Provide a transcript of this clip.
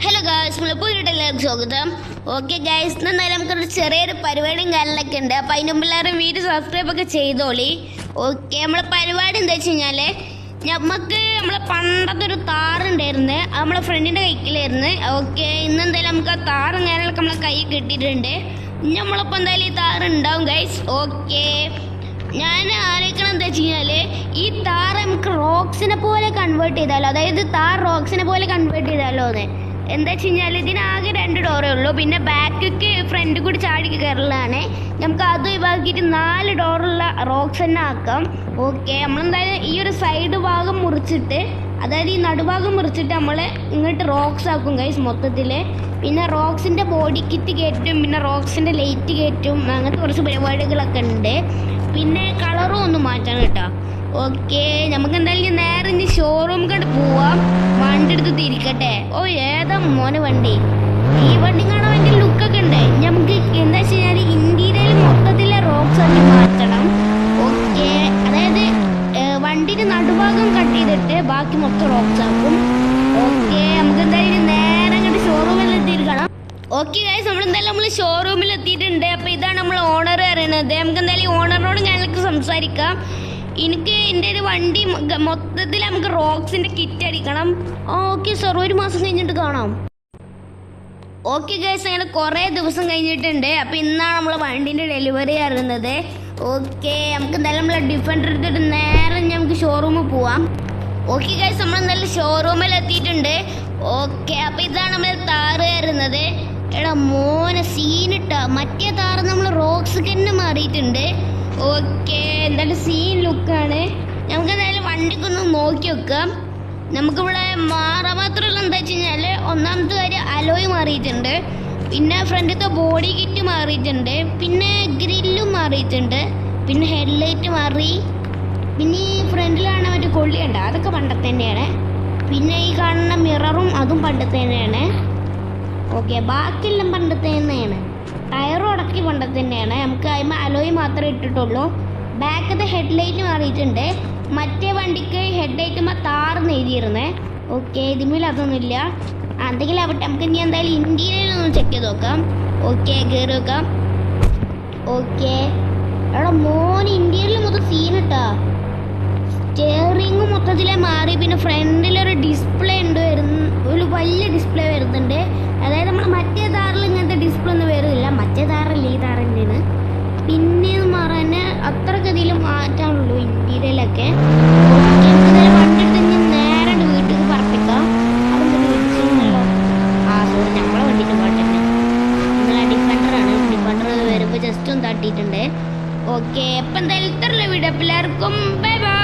Hello guys, എല്ലാവർക്കും സ്വാഗതം. Okay guys, എന്നാലും നമുക്കൊരു ചെറിയൊരു പരിപാടിയും കാര്യങ്ങളൊക്കെ ഉണ്ട്. അപ്പം അതിന് മുമ്പ് എല്ലാവരും വീഡിയോ സബ്സ്ക്രൈബ് ഒക്കെ ചെയ്തോളി. ഓക്കെ, നമ്മളെ പരിപാടി എന്താ വെച്ച് കഴിഞ്ഞാൽ നമ്മളെ പണ്ടത്തെ ഒരു താറുണ്ടായിരുന്നു, അത് നമ്മളെ ഫ്രണ്ടിൻ്റെ കൈക്കിലായിരുന്നു. ഓക്കെ, ഇന്നെന്തായാലും നമുക്ക് ആ താറും കാര്യങ്ങളൊക്കെ നമ്മളെ കൈ കിട്ടിയിട്ടുണ്ട്. നമ്മളിപ്പോൾ എന്തായാലും ഈ താറുണ്ടാവും ഗൈസ്. ഓക്കെ, ഞാൻ ആലോചിക്കണം എന്താ വെച്ച് കഴിഞ്ഞാൽ ഈ താർ നമുക്ക് റോക്സിനെ പോലെ കൺവേർട്ട് ചെയ്താലോ, അതായത് താർ റോക്സിനെ പോലെ കൺവേർട്ട് ചെയ്താലോ എന്ന്. എന്താ വെച്ച് കഴിഞ്ഞാൽ ഇതിനാകെ 2 ഡോറേ ഉള്ളൂ, പിന്നെ ബാക്കിക്ക് ഫ്രണ്ട് കൂടി ചാടി കയറലാണ്. നമുക്ക് അത് ഒഴിവാക്കിയിട്ട് 4 ഡോറുള്ള റോക്സ് തന്നെ ആക്കാം. ഓക്കെ, നമ്മളെന്തായാലും ഈ ഒരു സൈഡ് ഭാഗം മുറിച്ചിട്ട്, അതായത് ഈ നടുഭാഗം മുറിച്ചിട്ട് നമ്മൾ ഇങ്ങോട്ട് റോക്സ് ആക്കും ഗൈസ് മൊത്തത്തിൽ. പിന്നെ റോക്സിൻ്റെ ബോഡി കിറ്റ് കയറ്റും, പിന്നെ റോക്സിൻ്റെ ലൈറ്റ് കയറ്റും, അങ്ങനത്തെ കുറച്ച് പരിപാടികളൊക്കെ ഉണ്ട്. പിന്നെ കളറും ഒന്ന് മാറ്റാൻ കേട്ടോ. ഓക്കെ, നമുക്ക് എന്തായാലും നേരെ ഇനി ഷോറൂം കണ്ട് പോവാം. വണ്ടി എടുത്ത് തിരിക്കട്ടെ. ഓ, ഏതാ മോനെ വണ്ടി? ഈ വണ്ടി കാണാൻ ഭയങ്കര ലുക്കൊക്കെ ഉണ്ട്. നമുക്ക് എന്താ വെച്ച് കഴിഞ്ഞാൽ ഇന്ത്യയിൽ മൊത്തത്തിലെ റോക്സ് ആക്കി മാറ്റണം. ഓക്കെ, അതായത് വണ്ടിയുടെ നടുഭാഗം കട്ട് ചെയ്തിട്ട് ബാക്കി മൊത്തം റോക്സ് ആക്കും. ഓക്കെ, നമുക്ക് എന്തായാലും നേരെ അങ്ങോട്ട് ഷോറൂമിൽ എത്തിയിരിക്കണം. ഓക്കെ ഗൈസ്, നമ്മൾ ഷോറൂമിൽ എത്തിയിട്ടുണ്ട്. അപ്പോൾ ഇതാണ് നമ്മൾ ഓണർ അറിയണത്. നമുക്ക് എന്തായാലും ഓണറിനോട് ഞങ്ങൾക്ക് സംസാരിക്കാം. എനിക്ക് എൻ്റെ ഒരു വണ്ടി മൊത്തത്തിൽ നമുക്ക് റോക്സിൻ്റെ കിറ്റ് അടിക്കണം. ഓക്കെ സാർ, 1 മാസം കഴിഞ്ഞിട്ട് കാണാം. ഓക്കെ ഗൈസ്, അങ്ങനെ കുറേ ദിവസം കഴിഞ്ഞിട്ടുണ്ട്. അപ്പോൾ ഇന്നാണ് നമ്മൾ വണ്ടീൻ്റെ ഡെലിവറി അറിയുന്നത്. ഓക്കെ, നമുക്ക് എന്തായാലും നമ്മൾ ഡിഫൻഡർ എടുത്തിട്ട് നേരെ നമുക്ക് ഷോറൂമിൽ പോവാം. ഓക്കെ ഗൈസ്, നമ്മൾ എന്തായാലും ഷോറൂമിൽ എത്തിയിട്ടുണ്ട്. ഓക്കെ, അപ്പോൾ ഇതാണ് നമ്മൾ താറ് കയറുന്നത്. എടാ മോനെ സീനിട്ടാ, മറ്റേ താറ് നമ്മൾ റോക്സ് തന്നെ മാറിയിട്ടുണ്ട്. ഓക്കെ, എന്തായാലും സീൻ ലുക്കാണ്. നമുക്ക് എന്തായാലും വണ്ടിക്കൊന്ന് നോക്കി വെക്കാം. നമുക്കിവിടെ മാറാൻ മാത്രമല്ല എന്താ വെച്ച് കഴിഞ്ഞാൽ, ഒന്നാമത്തെ കാര്യം അലോയ് മാറിയിട്ടുണ്ട്, പിന്നെ ഫ്രണ്ടിലത്തെ ബോഡി കിറ്റ് മാറിയിട്ടുണ്ട്, പിന്നെ ഗ്രില്ലും മാറിയിട്ടുണ്ട്, പിന്നെ ഹെഡ്ലൈറ്റ് മാറി, പിന്നെ ഈ ഫ്രണ്ടിലാണ് മറ്റേ കൊള്ളിയുണ്ട്, അതൊക്കെ പണ്ടത്തെ തന്നെയാണ്. പിന്നെ ഈ കാണുന്ന മിററും അതും പണ്ടത്തെ തന്നെയാണ്. ഓക്കെ, ബാക്കിയെല്ലാം പണ്ടത്തെ തന്നെയാണ്. ടയറും അടക്കി പണ്ടത്തെ തന്നെയാണ്. നമുക്ക് അതിന് അലോയ് മാത്രമേ ഇട്ടിട്ടുള്ളൂ. ബാക്കത്തെ ഹെഡ്ലൈറ്റ് മാറിയിട്ടുണ്ട്. മറ്റേ വണ്ടിക്ക് ഹെഡ്ലൈറ്റുമ്പോൾ താർന്ന് എഴുതിയിരുന്നേ. ഓക്കെ, ഇതിന്മേൽ അതൊന്നുമില്ല. എന്തെങ്കിലും ആവട്ടെ, നമുക്ക് ഇനി എന്തായാലും ഇന്ത്യയിലൊന്ന് ചെക്ക് ചെയ്ത് നോക്കാം. ഓക്കെ, കയറി വെക്കാം. ഓക്കെ, എടാ മോന് ഇന്ത്യയിൽ മൊത്തം സീനിട്ടാ. സ്റ്റിയറിങ് മൊത്തത്തിലേ മാറി. പിന്നെ ഫ്രണ്ടിലൊരു ഡിസ്പ്ലേ ഉണ്ട്, ഒരു വലിയ ഡിസ്പ്ലേ വരുന്നുണ്ട്. അതായത് നമ്മൾ മറ്റേ താറിൽ ഇങ്ങനത്തെ ഡിസ്പ്ലേ ഒന്നും വരുന്നില്ല. മറ്റേ താറല്ല, ഈ താറിൻ്റെയാണ്. പിന്നെ മാറാൻ അത്രക്കതിലും മാറ്റാനുള്ളൂ ഇന്ത്യയിലൊക്കെ. വണ്ടി എടുത്ത് നേരെ വീട്ടിൽ പറപ്പിക്കാം. അതെന്താ വിളിച്ചല്ലോ? സോറി, നമ്മളെ വണ്ടിൻ്റെ പാട്ട് തന്നെ. ഇന്നലെ ഡിഫൻഡറാണ്. ഡിഫൻഡർ വരുമ്പോൾ ജസ്റ്റ് ഒന്ന് തട്ടിയിട്ടുണ്ട്. ഓക്കെ, അപ്പം എന്തായാലും ഇത്രയുള്ള വീഡിയോ. എല്ലാവർക്കും ബൈ ബൈ.